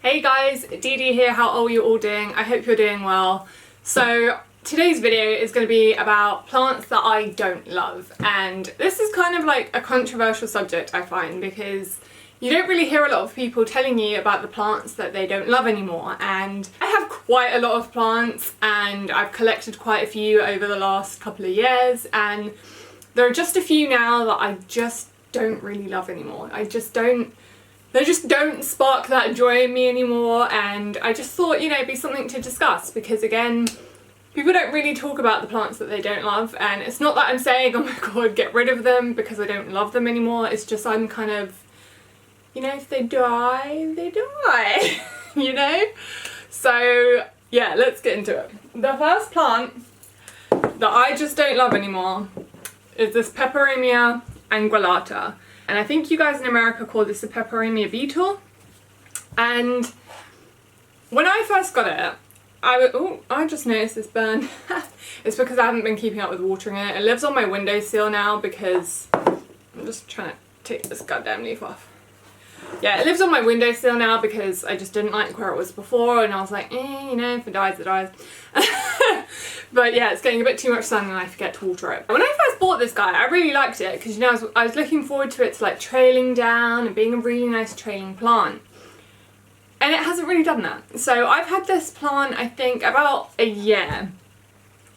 Hey guys, Dee here, how are you all doing? I hope you're doing well. So today's video is going to be about plants that I don't love, and this is kind of like a controversial subject I find, because you don't really hear a lot of people telling you about the plants that they don't love anymore, and I have quite a lot of plants and I've collected quite a few over the last couple of years, and there are just a few now that I just don't really love anymore. They just don't spark that joy in me anymore, and I just thought, you know, it'd be something to discuss, because again, people don't really talk about the plants that they don't love, and it's not that I'm saying, oh my god, get rid of them because I don't love them anymore. It's just I'm kind of, you know, if they die, they die, you know? So yeah, let's get into it. The first plant that I just don't love anymore is this Peperomia anguillata. And I think you guys in America call this a peperomia beetle. And when I first got it, I just noticed this burn. It's because I haven't been keeping up with watering it. It lives on my windowsill now because I'm just trying to take this goddamn leaf off. Yeah, it lives on my windowsill now because I just didn't like where it was before, and I was like, you know, if it dies, it dies. But yeah, it's getting a bit too much sun and I forget to water it. When I first bought this guy, I really liked it because, you know, I was looking forward to it to like trailing down and being a really nice trailing plant. And it hasn't really done that. So I've had this plant, I think, about a year.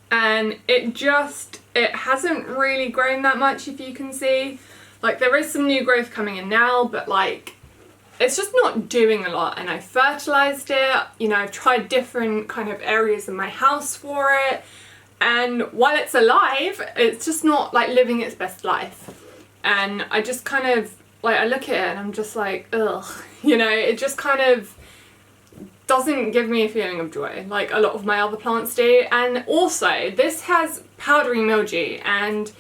And it hasn't really grown that much, if you can see. Like, there is some new growth coming in now, but like, it's just not doing a lot. And I fertilized it, you know, I've tried different kind of areas in my house for it. And while it's alive, it's just not like living its best life. And I just kind of, like, I look at it and I'm just like, ugh, you know, it just kind of doesn't give me a feeling of joy like a lot of my other plants do. And also, this has powdery mildew, and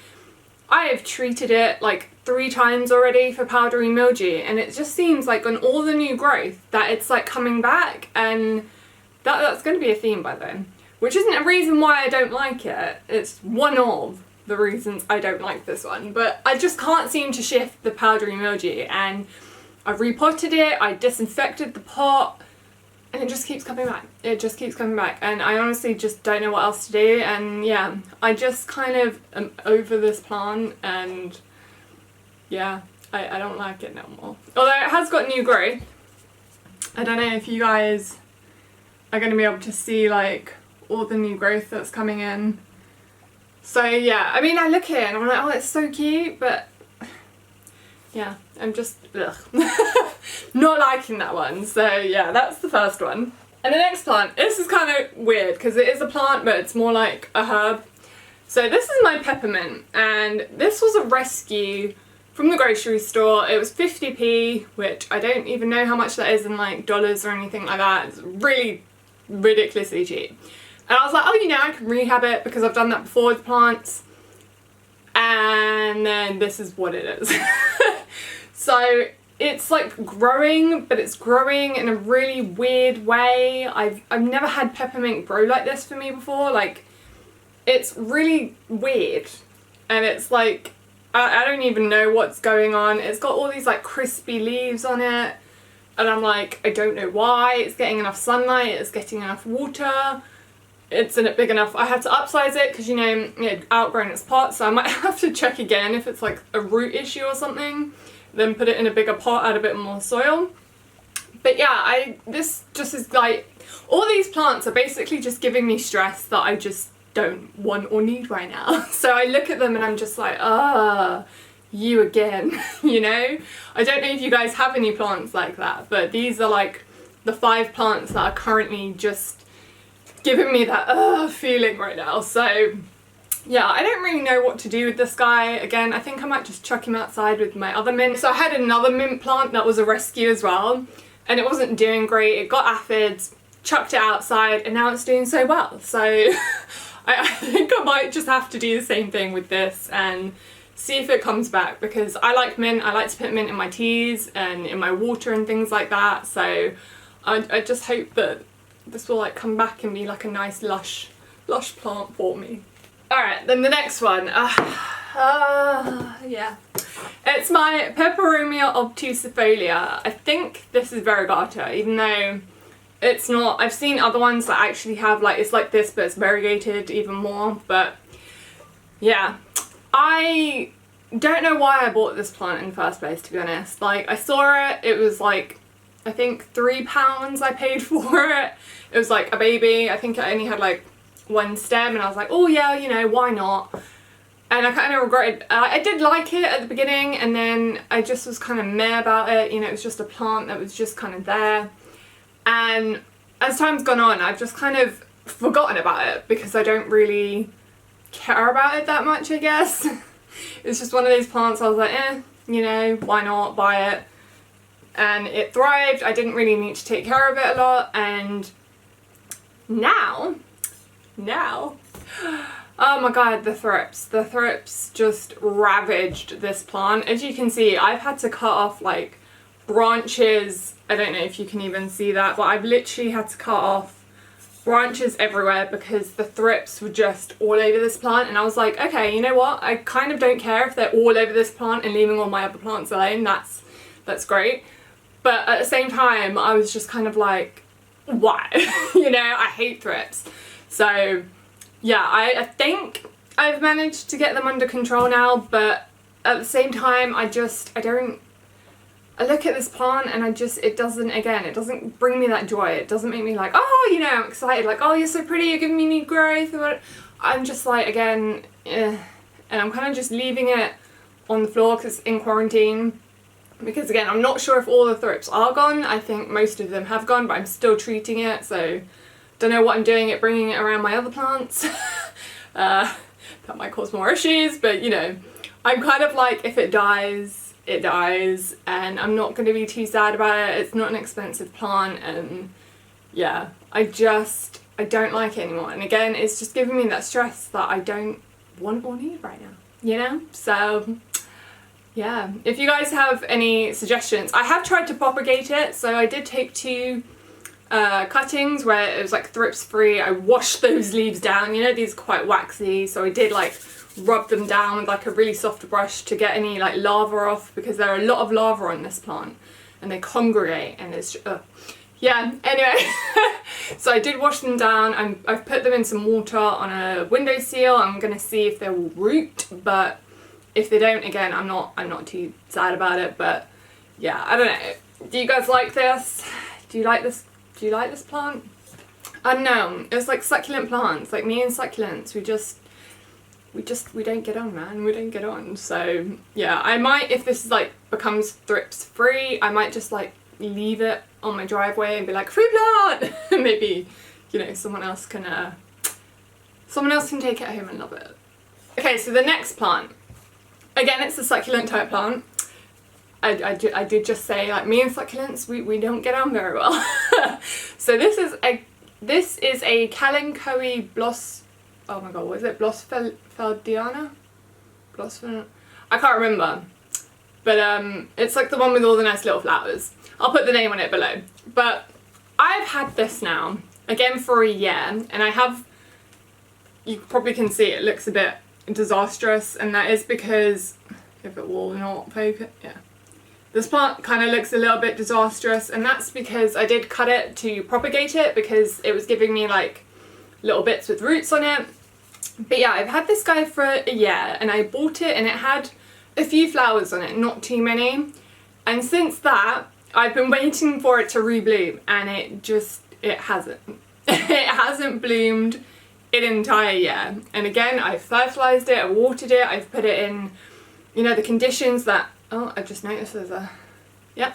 I have treated it like 3 times already for powdery mildew, and it just seems like on all the new growth that it's like coming back, and that's going to be a theme by then, which isn't a reason why I don't like it. It's one of the reasons I don't like this one, but I just can't seem to shift the powdery mildew, and I repotted it, I disinfected the pot, and it just keeps coming back. It just keeps coming back, and I honestly just don't know what else to do. And yeah, I just kind of am over this plant, and yeah, I don't like it no more. Although it has got new growth. I don't know if you guys are going to be able to see like all the new growth that's coming in. So yeah, I mean, I look at it and I'm like, oh, it's so cute, but yeah, I'm just ugh. Not liking that one. So yeah, that's the first one. And the next plant, this is kind of weird because it is a plant, but it's more like a herb. So this is my peppermint, and this was a rescue from the grocery store. It was 50p, which I don't even know how much that is in like dollars or anything like that. It's really ridiculously cheap. And I was like, oh, you know, I can rehab it because I've done that before with plants. And then this is what it is. So it's like growing, but it's growing in a really weird way. I've never had peppermint grow like this for me before. Like, it's really weird, and it's like, I don't even know what's going on. It's got all these like crispy leaves on it, and I'm like, I don't know why. It's getting enough sunlight, it's getting enough water, it's in it big enough. I had to upsize it because, you know, it had outgrown its pot, so I might have to check again if it's like a root issue or something, then put it in a bigger pot, add a bit more soil. But yeah, this just is like, all these plants are basically just giving me stress that I just don't want or need right now. So I look at them and I'm just like, you again, you know? I don't know if you guys have any plants like that, but these are like the 5 plants that are currently just giving me that feeling right now. So yeah, I don't really know what to do with this guy. Again, I think I might just chuck him outside with my other mint. So I had another mint plant that was a rescue as well, and it wasn't doing great. It got aphids, chucked it outside, and now it's doing so well. So I think I might just have to do the same thing with this and see if it comes back, because I like mint. I like to put mint in my teas and in my water and things like that. So I just hope that this will like come back and be like a nice lush plant for me. Alright, then the next one. Yeah. It's my peperomia obtusifolia. I think this is variegata, even though it's not. I've seen other ones that actually have like, it's like this but it's variegated even more. But yeah, I don't know why I bought this plant in the first place, to be honest. Like, I saw it, it was like, I think £3 I paid for it. It was like a baby. I think it only had like one stem, and I was like, oh yeah, you know, why not? And I kind of regretted, I did like it at the beginning, and then I just was kind of meh about it. You know, it was just a plant that was just kind of there. And as time's gone on, I've just kind of forgotten about it because I don't really care about it that much, I guess. It's just one of those plants I was like, you know, why not, buy it. And it thrived. I didn't really need to take care of it a lot, and now, oh my god, the thrips just ravaged this plant. As you can see, I've had to cut off like branches. I don't know if you can even see that, but I've literally had to cut off branches everywhere because the thrips were just all over this plant. And I was like, okay, you know what, I kind of don't care if they're all over this plant and leaving all my other plants alone. That's great. But at the same time, I was just kind of like, why? You know, I hate thrips. So yeah, I think I've managed to get them under control now, but at the same time, I look at this plant and it doesn't bring me that joy. It doesn't make me like, oh, you know, I'm excited, like, oh, you're so pretty, you're giving me new growth. I'm just like, again, and I'm kind of just leaving it on the floor because it's in quarantine. Because again, I'm not sure if all the thrips are gone. I think most of them have gone, but I'm still treating it, so don't know what I'm doing bringing it around my other plants. That might cause more issues, but you know, I'm kind of like, if it dies, it dies, and I'm not going to be too sad about it. It's not an expensive plant, and yeah, I don't like it anymore. And again, it's just giving me that stress that I don't want or need right now, you know? So yeah, if you guys have any suggestions, I have tried to propagate it. So I did take 2 cuttings where it was like thrips free. I washed those leaves down, you know, these are quite waxy, so I did like rub them down with like a really soft brush to get any like larvae off, because there are a lot of larvae on this plant and they congregate, and it's yeah, anyway. So I did wash them down. I've put them in some water on a windowsill. I'm gonna see if they will root, but if they don't, again, I'm not too sad about it. But yeah, I don't know. Do you guys like this? Do you like this? Do you like this plant? I don't know. It's like succulent plants. Like me and succulents, we don't get on, man. We don't get on. So yeah, I might, if this like becomes thrips free, I might just like leave it on my driveway and be like, free plant. Maybe, you know, someone else can take it home and love it. Okay, so the next plant. Again, it's a succulent type plant. I did just say, like, me and succulents, we don't get on very well. So this is a kalanchoe oh my god, what is it? Blossfeldiana? I can't remember. But it's like the one with all the nice little flowers. I'll put the name on it below. But I've had this now, again, for a year, and you probably can see it looks a bit disastrous, and that is because, if it will not focus, yeah. This plant kind of looks a little bit disastrous, and that's because I did cut it to propagate it because it was giving me like little bits with roots on it. But yeah, I've had this guy for a year, and I bought it and it had a few flowers on it, not too many. And since that, I've been waiting for it to rebloom, and it hasn't. It hasn't bloomed an entire year. And again, I've fertilized it, I've watered it, I've put it in, you know, the conditions that, oh, I just noticed there's a, yeah,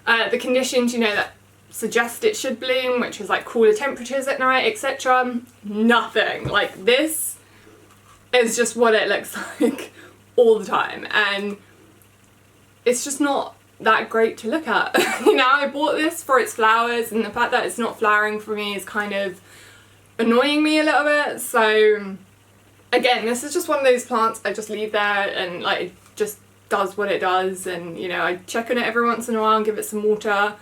the conditions, you know, that suggest it should bloom, which is like cooler temperatures at night, etc. Nothing. Like, this is just what it looks like all the time, and it's just not that great to look at. You know, I bought this for its flowers, and the fact that it's not flowering for me is kind of annoying me a little bit. So again, this is just one of those plants I just leave there, and like it just does what it does, and you know, I check on it every once in a while and give it some water,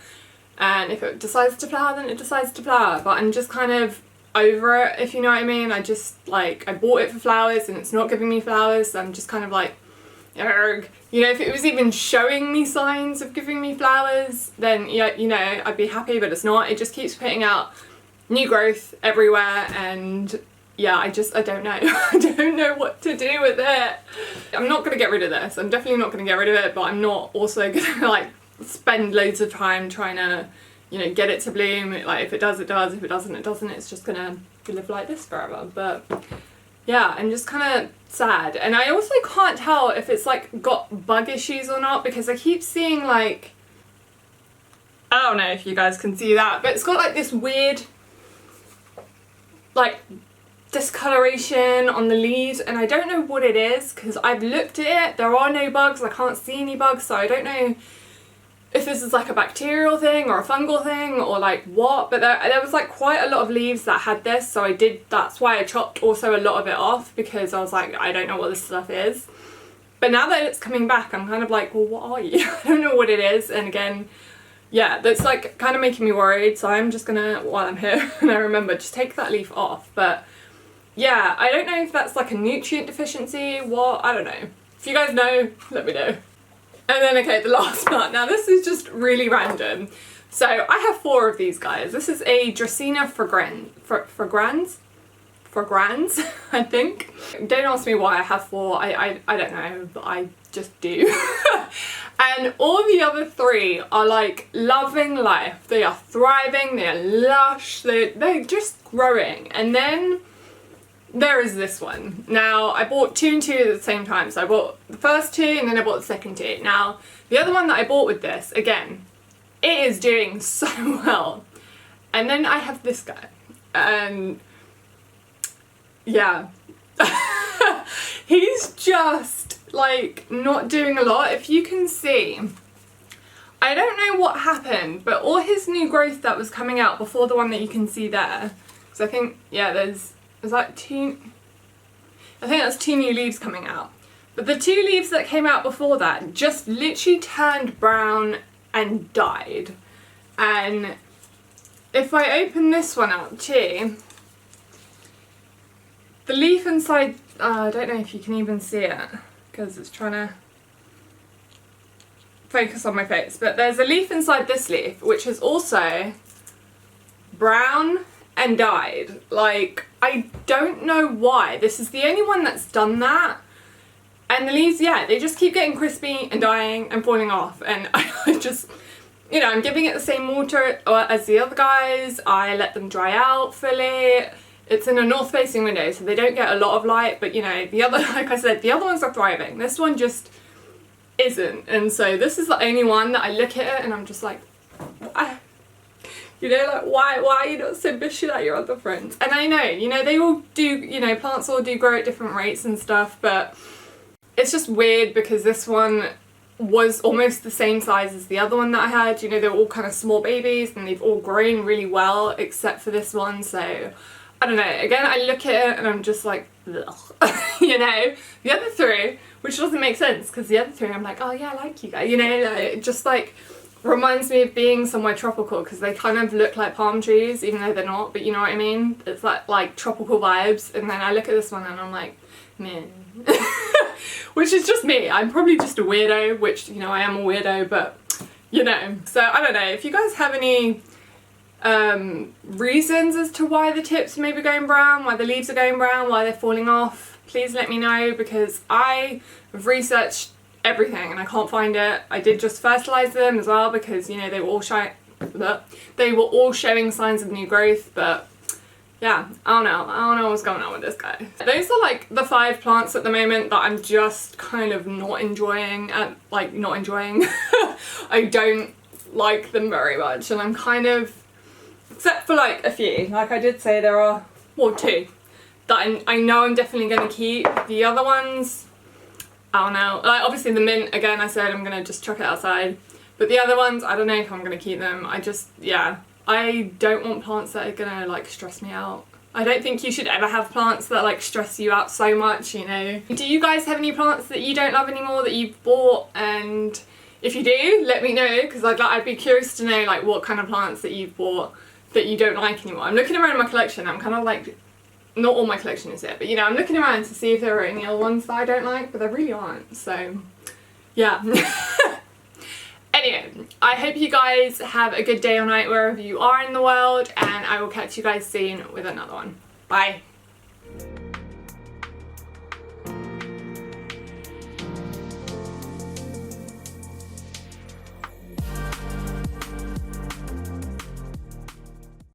and if it decides to flower, then it decides to flower. But I'm just kind of over it, if you know what I mean. I bought it for flowers and it's not giving me flowers, so I'm just kind of like, Arg. You know, if it was even showing me signs of giving me flowers, then yeah, you know, I'd be happy, but it's not. It just keeps putting out new growth everywhere, and yeah, I don't know. I don't know what to do with it. I'm not gonna get rid of this. I'm definitely not gonna get rid of it, but I'm not also gonna like spend loads of time trying to, you know, get it to bloom. Like if it does, it does. If it doesn't, it doesn't. It's just gonna live like this forever. But yeah, I'm just kind of sad. And I also can't tell if it's like got bug issues or not, because I keep seeing like, I don't know if you guys can see that, but it's got like this weird like discoloration on the leaves, and I don't know what it is because I've looked at it. There are no bugs. I can't see any bugs, so I don't know if this is like a bacterial thing or a fungal thing or like what, but there was like quite a lot of leaves that had this, so that's why I chopped also a lot of it off, because I was like, I don't know what this stuff is. But now that it's coming back, I'm kind of like, well, what are you? I don't know what it is. And again, yeah, that's like kind of making me worried, so I'm just gonna, while I'm here and I remember, just take that leaf off. But yeah, I don't know if that's like a nutrient deficiency, what, I don't know. If you guys know, let me know. And then, okay, the last part. Now, this is just really random. So, I have 4 of these guys. This is a Dracaena fragrans, I think. Don't ask me why I have 4. I don't know, but I just do. And all the other 3 are, like, loving life. They are thriving, they are lush, they're just growing. And then there is this one. Now, I bought 2 and 2 at the same time. So I bought the first 2 and then I bought the second 2. Now, the other one that I bought with this, again, it is doing so well. And then I have this guy. And yeah. He's just like not doing a lot. If you can see, I don't know what happened, but all his new growth that was coming out before the one that you can see there. So I think, yeah, there's like 2, I think that's 2 new leaves coming out. But the 2 leaves that came out before that just literally turned brown and died. And if I open this one up too, the leaf inside, I don't know if you can even see it because it's trying to focus on my face, but there's a leaf inside this leaf which is also brown and died. Like, I don't know why. This is the only one that's done that. And the leaves, yeah, they just keep getting crispy and dying and falling off. And I just, you know, I'm giving it the same water as the other guys. I let them dry out fully. It's in a north facing window, so they don't get a lot of light. But, you know, the other, like I said, the other ones are thriving. This one just isn't. And so this is the only one that I look at it and I'm just like, why? You know, like, why are you not so bushy like your other friends? And I know, you know, they all do, you know, plants all do grow at different rates and stuff, but it's just weird because this one was almost the same size as the other one that I had. You know, they were all kind of small babies and they've all grown really well except for this one. So, I don't know. Again, I look at it and I'm just like, ugh. You know, the other 3, which doesn't make sense because the other 3, I'm like, oh yeah, I like you guys. You know, like, just like, reminds me of being somewhere tropical because they kind of look like palm trees even though they're not, but you know what I mean? It's like tropical vibes. And then I look at this one and I'm like, man. Which is just me. I'm probably just a weirdo, which, you know, I am a weirdo, but you know. So I don't know, if you guys have any reasons as to why the tips may be going brown, why the leaves are going brown, why they're falling off, please let me know, because I have researched everything and I can't find it. I did just fertilise them as well because, you know, they were all showing signs of new growth, but yeah, I don't know what's going on with this guy. Those are like the 5 plants at the moment that I'm just kind of not enjoying. I don't like them very much, and I'm kind of, except for like a few, like I did say there are, well, 2 that I know I'm definitely going to keep. The other ones, I don't know. Like, obviously the mint, again, I said I'm going to just chuck it outside. But the other ones, I don't know if I'm going to keep them. I just, yeah. I don't want plants that are going to, like, stress me out. I don't think you should ever have plants that, like, stress you out so much, you know. Do you guys have any plants that you don't love anymore that you've bought? And if you do, let me know, because I'd be curious to know, like, what kind of plants that you've bought that you don't like anymore. I'm looking around my collection, I'm kind of like, not all my collection is here, but you know, I'm looking around to see if there are any other ones that I don't like, but there really aren't, so yeah. Anyway, I hope you guys have a good day or night wherever you are in the world, and I will catch you guys soon with another one. Bye.